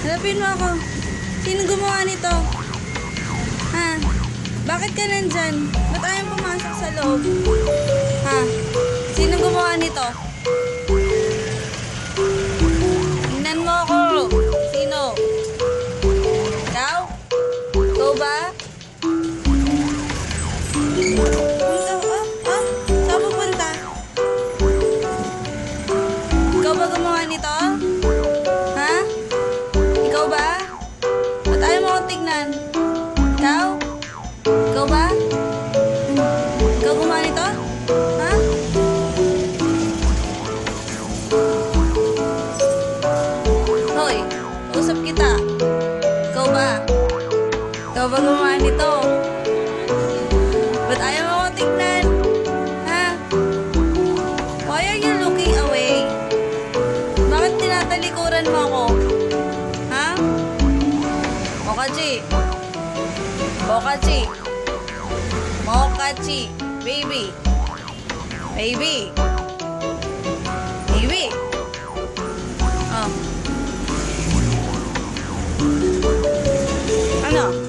Hanapin mo ako. Sino gumawa nito? Ha? Bakit ka nandyan? Ba't ayaw pumasok sa loob? Ha? Sino gumawa nito? Tingnan mo ako. Sino? Ikaw? Ikaw ba? Saan pupunta? Ikaw ba gumawa nito? Ha? Ikaw ba? Ba't ayaw mo akong tignan? Ikaw? Ikaw ba? Ikaw gumawa nito? Ha? Hoy, usap kita. Ikaw ba? Ikaw ba gumawa nito? Ba't ayaw mo akong tignan? Ha? Why are you looking away? Bakit tinatalikuran mo ako? Ha? Mokachi. Mokachi. Mokachi. Baby. Baby. Baby. Oh. Ano?